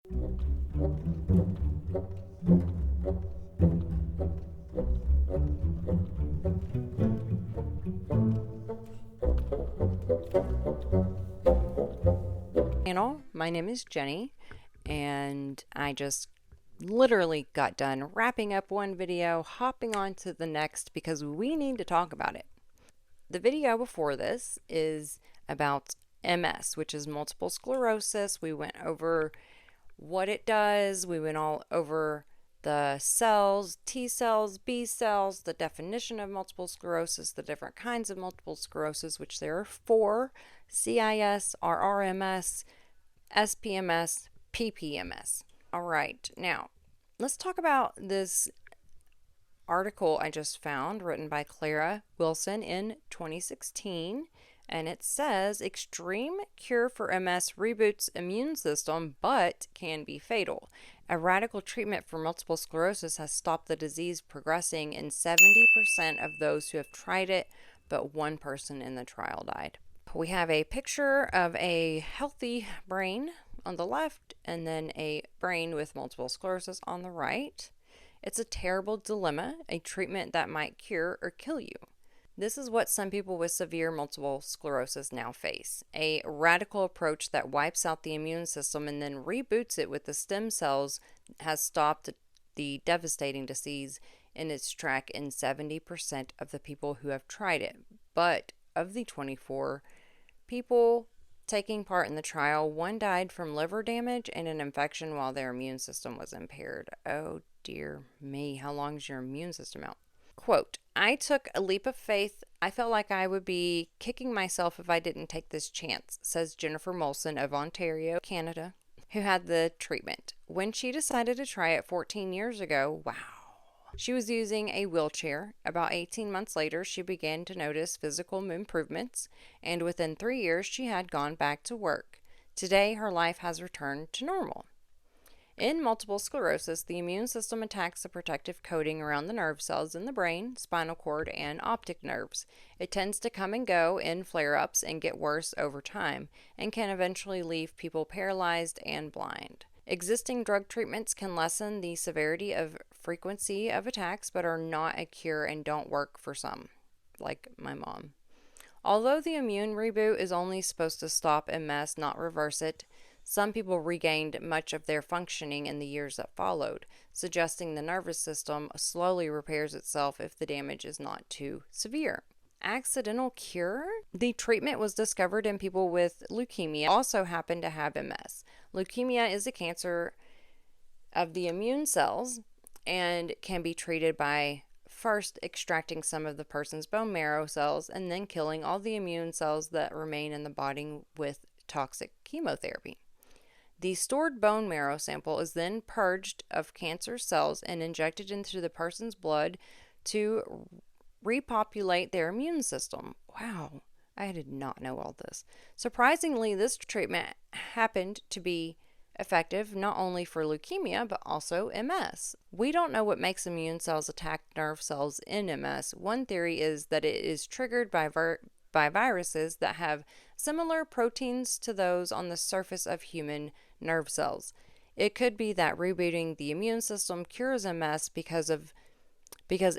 My name is Jenny, and I just literally got done wrapping up one video, hopping on to the next because we need to talk about it. The video before this is about MS, which is multiple sclerosis. We went over what it does, we went all over the cells, T cells, B cells, the definition of multiple sclerosis, the different kinds of multiple sclerosis, which there are four: CIS, RRMS, SPMS, PPMS. All right, now let's talk about this article I just found written by Clara Wilson in 2016. And it says extreme cure for MS reboots immune system but can be fatal. A radical treatment for multiple sclerosis has stopped the disease progressing in 70% of those who have tried it, but one person in the trial died. We have a picture of a healthy brain on the left and then a brain with multiple sclerosis on the right. It's a terrible dilemma, a treatment that might cure or kill you. This is what some people with severe multiple sclerosis now face: a radical approach that wipes out the immune system and then reboots it with the stem cells has stopped the devastating disease in its track in 70% of the people who have tried it. But of the 24 people taking part in the trial, one died from liver damage and an infection while their immune system was impaired. Oh dear me, how long is your immune system out? Quote, I took a leap of faith. I felt like I would be kicking myself if I didn't take this chance, says Jennifer Molson of Ontario, Canada, who had the treatment. When she decided to try it 14 years ago, wow. She was using a wheelchair. About 18 months later, she began to notice physical improvements, and within 3 years, she had gone back to work. Today, her life has returned to normal. In multiple sclerosis, the immune system attacks the protective coating around the nerve cells in the brain, spinal cord, and optic nerves. It tends to come and go in flare-ups and get worse over time, and can eventually leave people paralyzed and blind. Existing drug treatments can lessen the severity of frequency of attacks, but are not a cure and don't work for some, like my mom. Although the immune reboot is only supposed to stop MS, not reverse it, some people regained much of their functioning in the years that followed, suggesting the nervous system slowly repairs itself if the damage is not too severe. Accidental cure? The treatment was discovered in people with leukemia, also happen to have MS. Leukemia is a cancer of the immune cells and can be treated by first extracting some of the person's bone marrow cells and then killing all the immune cells that remain in the body with toxic chemotherapy. The stored bone marrow sample is then purged of cancer cells and injected into the person's blood to repopulate their immune system. Wow, I did not know all this. Surprisingly, this treatment happened to be effective not only for leukemia but also MS. We don't know what makes immune cells attack nerve cells in MS. One theory is that it is triggered by viruses that have similar proteins to those on the surface of human nerve cells. It could be that rebooting the immune system cures MS because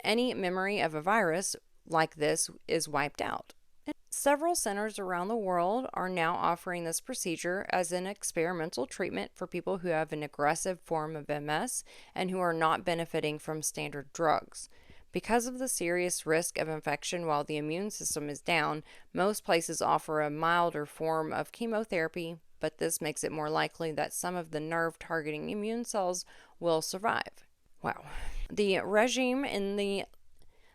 any memory of a virus like this is wiped out. Several centers around the world are now offering this procedure as an experimental treatment for people who have an aggressive form of MS and who are not benefiting from standard drugs. Because of the serious risk of infection while the immune system is down, most places offer a milder form of chemotherapy, but this makes it more likely that some of the nerve-targeting immune cells will survive. Wow. The regime in the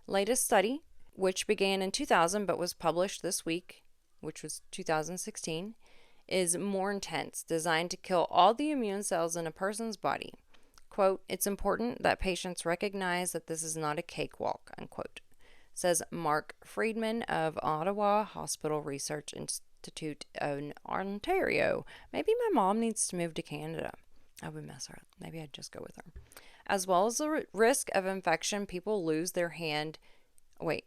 latest study, which began in 2000 but was published this week, which was 2016, is more intense, designed to kill all the immune cells in a person's body. Quote, it's important that patients recognize that this is not a cakewalk, unquote, says Mark Friedman of Ottawa Hospital Research Institute in Ontario. Maybe my mom needs to move to Canada. I would mess her up. Maybe I'd just go with her. As well as the risk of infection, people lose their hand. I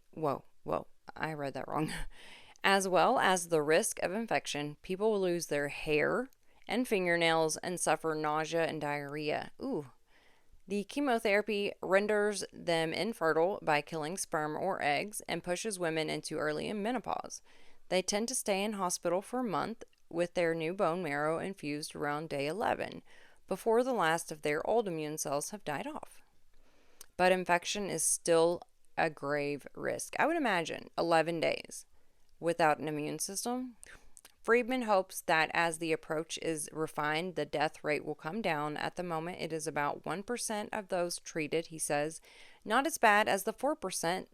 read that wrong. As well as the risk of infection, people will lose their hair and fingernails and suffer nausea and diarrhea. Ooh. The chemotherapy renders them infertile by killing sperm or eggs and pushes women into early menopause. They tend to stay in hospital for a month with their new bone marrow infused around day 11, before the last of their old immune cells have died off. But infection is still a grave risk. I would imagine 11 days without an immune system. Friedman hopes that as the approach is refined, the death rate will come down. At the moment, it is about 1% of those treated, he says. Not as bad as the 4%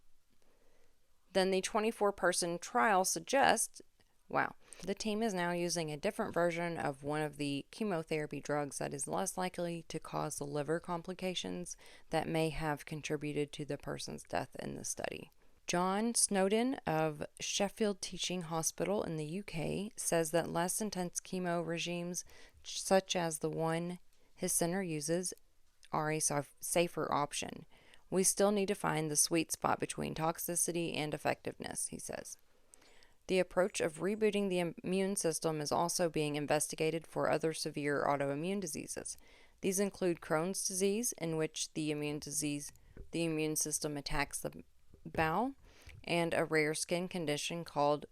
than the 24-person trial suggests. Wow. The team is now using a different version of one of the chemotherapy drugs that is less likely to cause the liver complications that may have contributed to the person's death in the study. John Snowden of Sheffield Teaching Hospital in the UK says that less intense chemo regimes, such as the one his center uses, are a safer option. We still need to find the sweet spot between toxicity and effectiveness, he says. The approach of rebooting the immune system is also being investigated for other severe autoimmune diseases. These include Crohn's disease, in which the immune system attacks the bowel, and a rare skin condition called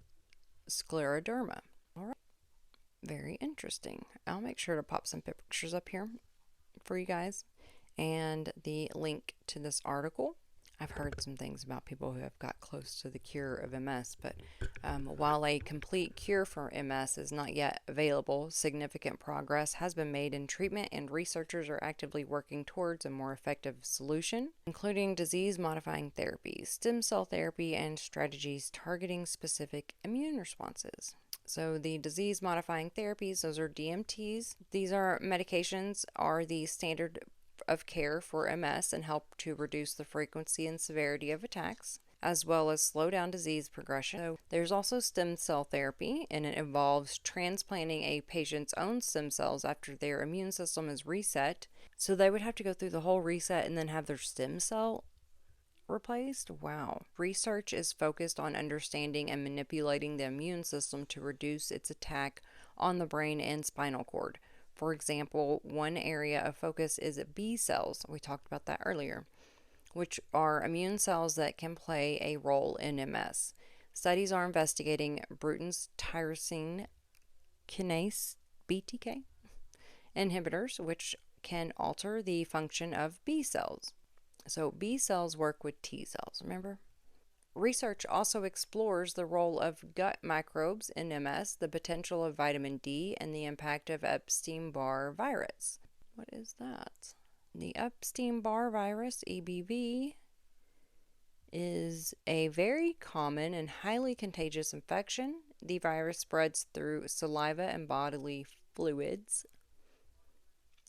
scleroderma. All right. Very interesting. I'll make sure to pop some pictures up here for you guys and the link to this article. I've heard some things about people who have got close to the cure of MS, but while a complete cure for MS is not yet available, significant progress has been made in treatment, and researchers are actively working towards a more effective solution, including disease-modifying therapies, stem cell therapy, and strategies targeting specific immune responses. So the disease-modifying therapies, those are DMTs. These are medications are the standard of care for MS and help to reduce the frequency and severity of attacks, as well as slow down disease progression. So there's also stem cell therapy, and it involves transplanting a patient's own stem cells after their immune system is reset. So they would have to go through the whole reset and then have their stem cell replaced? Wow. Research is focused on understanding and manipulating the immune system to reduce its attack on the brain and spinal cord. For example, one area of focus is B cells. We talked about that earlier, which are immune cells that can play a role in MS. Studies are investigating Bruton's tyrosine kinase BTK inhibitors, which can alter the function of B cells. So B cells work with T cells, remember? Research also explores the role of gut microbes in MS, the potential of vitamin D, and the impact of Epstein-Barr virus. What is that? The Epstein-Barr virus, EBV, is a very common and highly contagious infection. The virus spreads through saliva and bodily fluids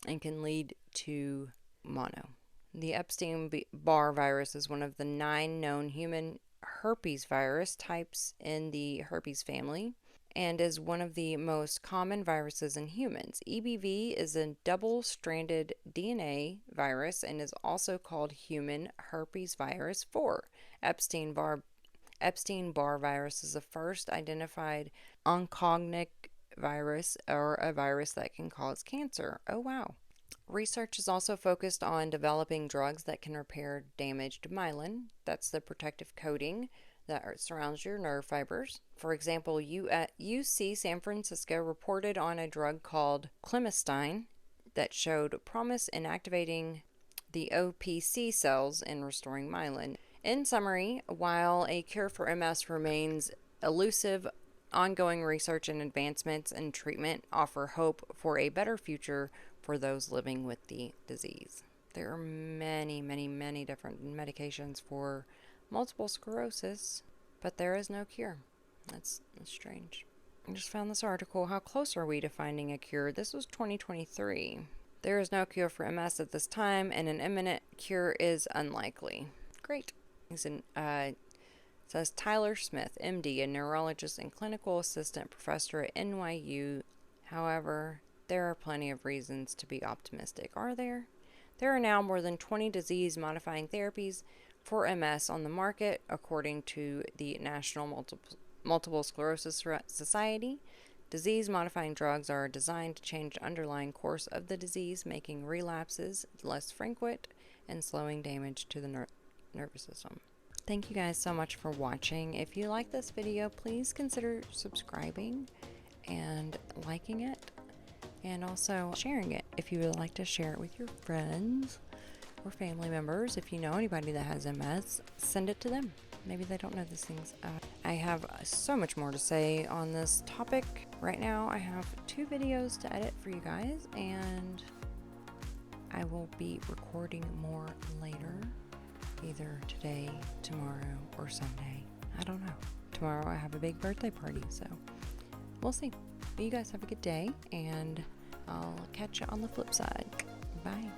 and can lead to mono. The Epstein-Barr virus is one of the 9 known human herpes virus types in the herpes family and is one of the most common viruses in humans. EBV is a double-stranded DNA virus and is also called human herpes virus 4. Epstein-Barr virus is the first identified oncogenic virus, or a virus that can cause cancer. Oh wow. Research is also focused on developing drugs that can repair damaged myelin. That's the protective coating that surrounds your nerve fibers. For example, UC San Francisco reported on a drug called clemastine that showed promise in activating the OPC cells and restoring myelin. In summary, while a cure for MS remains elusive, ongoing research and advancements in treatment offer hope for a better future for those living with the disease. There are many, many, many different medications for multiple sclerosis, but there is no cure. That's strange. I just found this article. How close are we to finding a cure? This was 2023. There is no cure for MS at this time, and an imminent cure is unlikely. Great. It says Tyler Smith, MD, a neurologist and clinical assistant professor at NYU. However, there are plenty of reasons to be optimistic. Are there? There are now more than 20 disease-modifying therapies for MS on the market, according to the National Multiple Sclerosis Society. Disease-modifying drugs are designed to change the underlying course of the disease, making relapses less frequent and slowing damage to the nervous system. Thank you guys so much for watching. If you like this video, please consider subscribing and liking it, and also sharing it if you would like to share it with your friends or family members. If you know anybody that has MS, send it to them. Maybe they don't know these things. I have so much more to say on this topic. Right now I have 2 videos to edit for you guys, and I will be recording more later, either today, tomorrow, or Sunday. I don't know. Tomorrow I have a big birthday party, so we'll see. But you guys have a good day, and I'll catch you on the flip side. Bye.